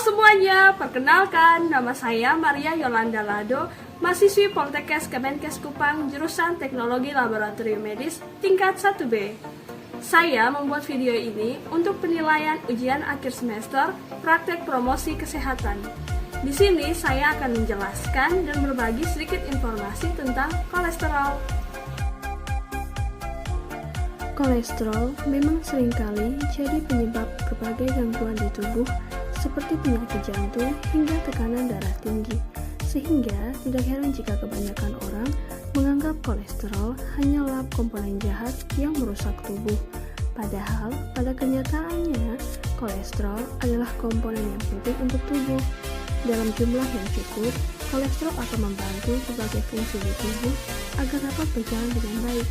semuanya, perkenalkan nama saya Maria Yolanda Lado, mahasiswi Poltekkes Kemenkes Kupang, jurusan Teknologi Laboratorium Medis tingkat 1B. Saya membuat video ini untuk penilaian ujian akhir semester praktek promosi kesehatan. Di sini saya akan menjelaskan dan berbagi sedikit informasi tentang kolesterol. Kolesterol memang seringkali jadi penyebab berbagai gangguan di tubuh seperti penyakit jantung hingga tekanan darah tinggi, sehingga tidak heran jika kebanyakan orang menganggap kolesterol hanyalah komponen jahat yang merusak tubuh. Padahal, pada kenyataannya, kolesterol adalah komponen yang penting untuk tubuh. Dalam jumlah yang cukup, kolesterol akan membantu berbagai fungsi di tubuh agar dapat berjalan dengan baik.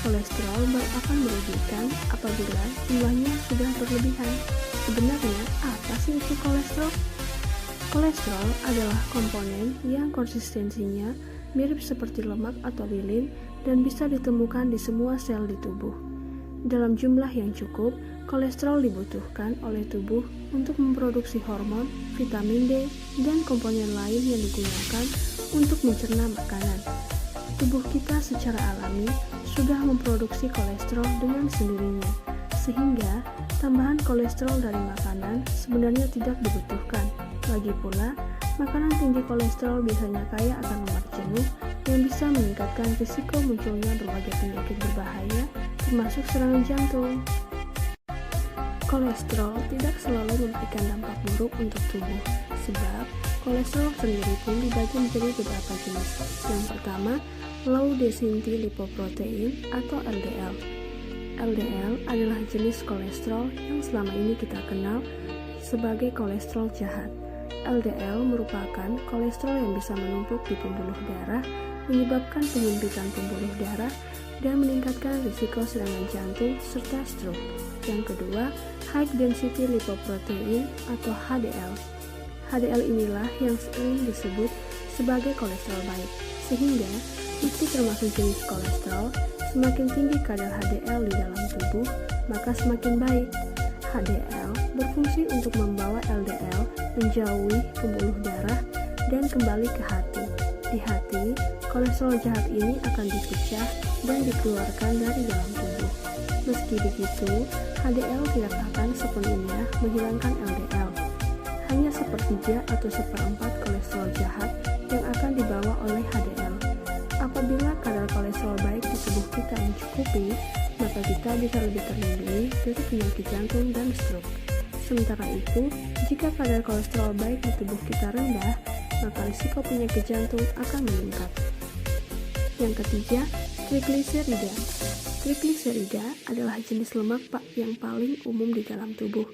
Kolesterol akan merugikan apabila jumlahnya sudah berlebihan. Sebenarnya, apa sih itu kolesterol? Kolesterol adalah komponen yang konsistensinya mirip seperti lemak atau lilin dan bisa ditemukan di semua sel di tubuh. Dalam jumlah yang cukup, kolesterol dibutuhkan oleh tubuh untuk memproduksi hormon, vitamin D, dan komponen lain yang digunakan untuk mencerna makanan. Tubuh kita secara alami sudah memproduksi kolesterol dengan sendirinya, sehingga tambahan kolesterol dari makanan sebenarnya tidak dibutuhkan. Lagi pula, makanan tinggi kolesterol biasanya kaya akan lemak jenuh yang bisa meningkatkan risiko munculnya berbagai penyakit berbahaya, termasuk serangan jantung. Kolesterol tidak selalu memberikan dampak buruk untuk tubuh, sebab kolesterol sendiri pun dibagi menjadi beberapa jenis. Yang pertama, low density lipoprotein atau LDL. LDL adalah jenis kolesterol yang selama ini kita kenal sebagai kolesterol jahat. LDL merupakan kolesterol yang bisa menumpuk di pembuluh darah, menyebabkan penyempitan pembuluh darah, dan meningkatkan risiko serangan jantung serta stroke. Yang kedua, high density lipoprotein atau HDL. HDL inilah yang sering disebut sebagai kolesterol baik, sehingga meski termasuk jenis kolesterol, semakin tinggi kadar HDL di dalam tubuh, maka semakin baik. HDL berfungsi untuk membawa LDL menjauhi pembuluh darah dan kembali ke hati. Di hati, kolesterol jahat ini akan dipecah dan dikeluarkan dari dalam tubuh. Meski begitu, HDL tidak akan sepenuhnya menghilangkan LDL. Hanya sepertiga atau seperempat kolesterol jahat yang akan dibawa oleh HDL. Apabila kadar kolesterol baik di tubuh kita mencukupi, maka kita bisa lebih terlindungi dari penyakit jantung dan stroke. Sementara itu, jika kadar kolesterol baik di tubuh kita rendah, maka risiko penyakit jantung akan meningkat. Yang ketiga, trigliserida. Trigliserida adalah jenis lemak yang paling umum di dalam tubuh.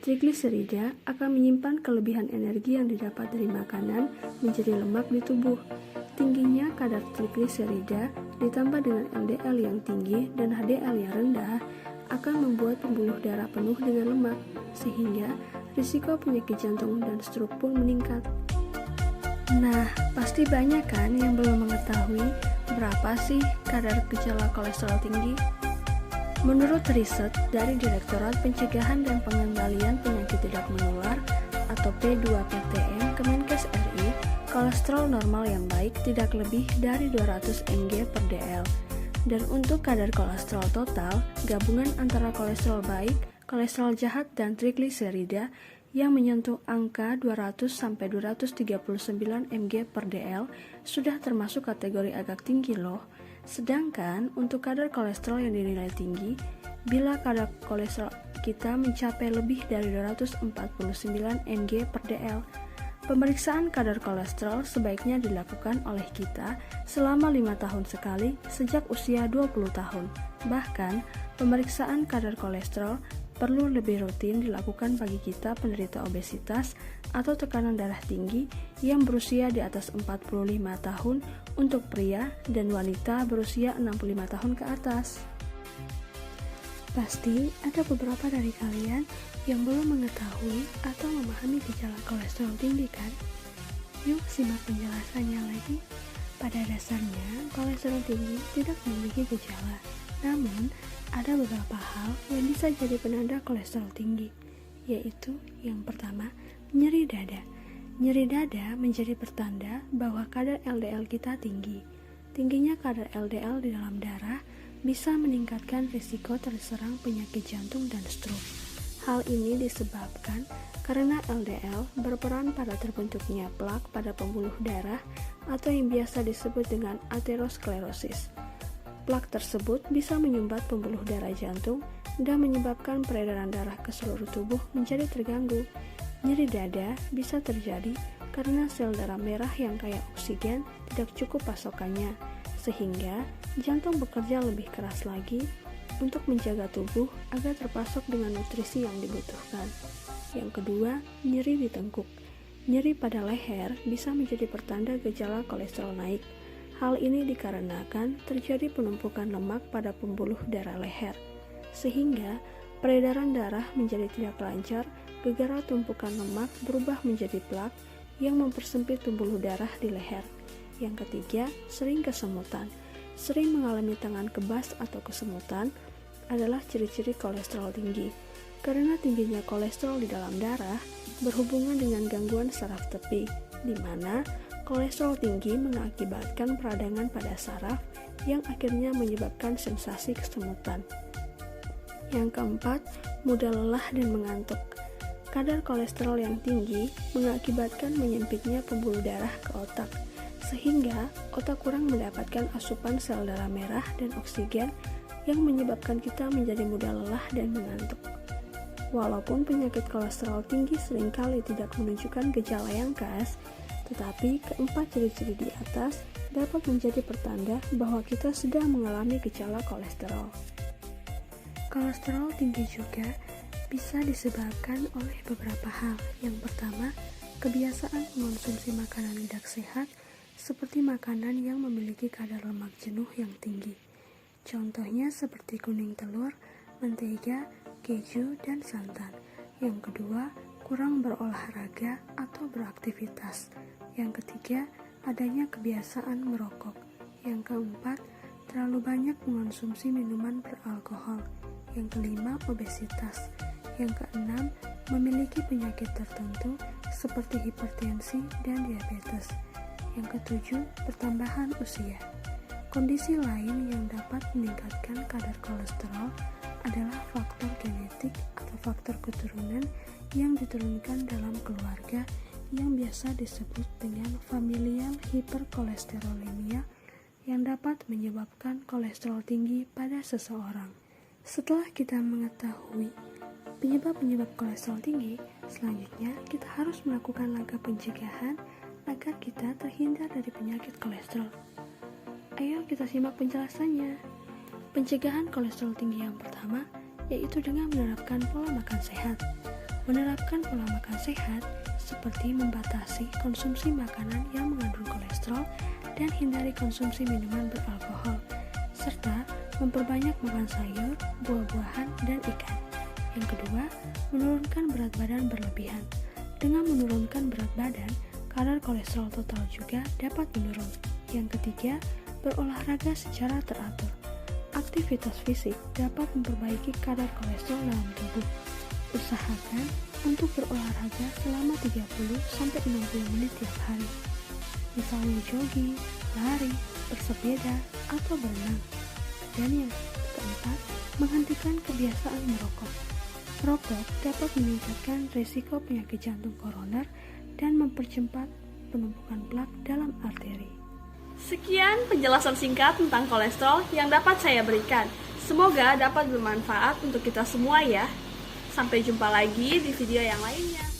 Trigliserida akan menyimpan kelebihan energi yang didapat dari makanan menjadi lemak di tubuh. Tingginya kadar trigliserida ditambah dengan LDL yang tinggi dan HDL yang rendah akan membuat pembuluh darah penuh dengan lemak, sehingga risiko penyakit jantung dan stroke pun meningkat. Nah, pasti banyak kan yang belum mengetahui berapa sih kadar gejala kolesterol tinggi? Menurut riset dari Direktorat Pencegahan dan Pengendalian Penyakit Tidak Menular atau P2PTN Kemenkes RI, kolesterol normal yang baik tidak lebih dari 200 mg per dl. Dan untuk kadar kolesterol total, gabungan antara kolesterol baik, kolesterol jahat, dan trigliserida yang menyentuh angka 200-239 mg per dl sudah termasuk kategori agak tinggi loh. Sedangkan untuk kadar kolesterol yang dinilai tinggi, bila kadar kolesterol kita mencapai lebih dari 249 mg per dl, pemeriksaan kadar kolesterol sebaiknya dilakukan oleh kita selama 5 tahun sekali sejak usia 20 tahun. Bahkan, pemeriksaan kadar kolesterol perlu lebih rutin dilakukan bagi kita penderita obesitas atau tekanan darah tinggi yang berusia di atas 45 tahun untuk pria dan wanita berusia 65 tahun ke atas. Pasti ada beberapa dari kalian yang belum mengetahui atau memahami gejala kolesterol tinggi kan? Yuk simak penjelasannya lagi. Pada dasarnya, kolesterol tinggi tidak memiliki gejala. Namun, ada beberapa hal yang bisa jadi penanda kolesterol tinggi, yaitu yang pertama, Nyeri dada. Nyeri dada menjadi pertanda bahwa kadar LDL kita tinggi. Tingginya kadar LDL di dalam darah bisa meningkatkan risiko terserang penyakit jantung dan stroke. Hal ini disebabkan karena LDL berperan pada terbentuknya plak pada pembuluh darah atau yang biasa disebut dengan aterosklerosis. Plak tersebut bisa menyumbat pembuluh darah jantung dan menyebabkan peredaran darah ke seluruh tubuh menjadi terganggu. Nyeri dada bisa terjadi karena sel darah merah yang kaya oksigen tidak cukup pasokannya, sehingga jantung bekerja lebih keras lagi untuk menjaga tubuh agar terpasok dengan nutrisi yang dibutuhkan. Yang kedua, nyeri di tengkuk. Nyeri pada leher bisa menjadi pertanda gejala kolesterol naik. Hal ini dikarenakan terjadi penumpukan lemak pada pembuluh darah leher, sehingga peredaran darah menjadi tidak lancar gara-gara tumpukan lemak berubah menjadi plak yang mempersempit pembuluh darah di leher. Yang ketiga, sering kesemutan. Sering mengalami tangan kebas atau kesemutan adalah ciri-ciri kolesterol tinggi. Karena tingginya kolesterol di dalam darah berhubungan dengan gangguan saraf tepi, di mana kolesterol tinggi mengakibatkan peradangan pada saraf yang akhirnya menyebabkan sensasi kesemutan. Yang keempat, mudah lelah dan mengantuk. Kadar kolesterol yang tinggi mengakibatkan menyempitnya pembuluh darah ke otak, sehingga otak kurang mendapatkan asupan sel darah merah dan oksigen yang menyebabkan kita menjadi mudah lelah dan mengantuk. Walaupun penyakit kolesterol tinggi seringkali tidak menunjukkan gejala yang khas, tetapi keempat ciri-ciri di atas dapat menjadi pertanda bahwa kita sedang mengalami gejala kolesterol. Kolesterol tinggi juga bisa disebabkan oleh beberapa hal. Yang pertama, kebiasaan mengonsumsi makanan tidak sehat seperti makanan yang memiliki kadar lemak jenuh yang tinggi. Contohnya seperti kuning telur, mentega, keju, dan santan. Yang kedua, kurang berolahraga atau beraktivitas. Yang ketiga, adanya kebiasaan merokok. Yang keempat, terlalu banyak mengonsumsi minuman beralkohol. Yang kelima, obesitas. Yang keenam, memiliki penyakit tertentu seperti hipertensi dan diabetes. Yang ketujuh, pertambahan usia. Kondisi lain yang dapat meningkatkan kadar kolesterol adalah faktor genetik atau faktor keturunan yang diturunkan dalam keluarga yang biasa disebut dengan familial hiperkolesterolemia yang dapat menyebabkan kolesterol tinggi pada seseorang. Setelah kita mengetahui penyebab-penyebab kolesterol tinggi, selanjutnya kita harus melakukan langkah pencegahan agar kita terhindar dari penyakit kolesterol. Ayo kita simak penjelasannya. Pencegahan kolesterol tinggi yang pertama yaitu dengan menerapkan pola makan sehat. Menerapkan pola makan sehat seperti membatasi konsumsi makanan yang mengandung kolesterol dan hindari konsumsi minuman beralkohol, serta memperbanyak makan sayur, buah-buahan, dan ikan. Yang kedua, menurunkan berat badan berlebihan. Dengan menurunkan berat badan, kadar kolesterol total juga dapat menurun. Yang ketiga, berolahraga secara teratur. Aktivitas fisik dapat memperbaiki kadar kolesterol dalam tubuh. Usahakan untuk berolahraga selama 30-60 menit tiap hari. Misalnya jogging, lari, bersepeda, atau berenang. Dan yang keempat, menghentikan kebiasaan merokok. Merokok dapat meningkatkan risiko penyakit jantung koroner dan mempercepat penumpukan plak dalam arteri. Sekian penjelasan singkat tentang kolesterol yang dapat saya berikan. Semoga dapat bermanfaat untuk kita semua ya. Sampai jumpa lagi di video yang lainnya.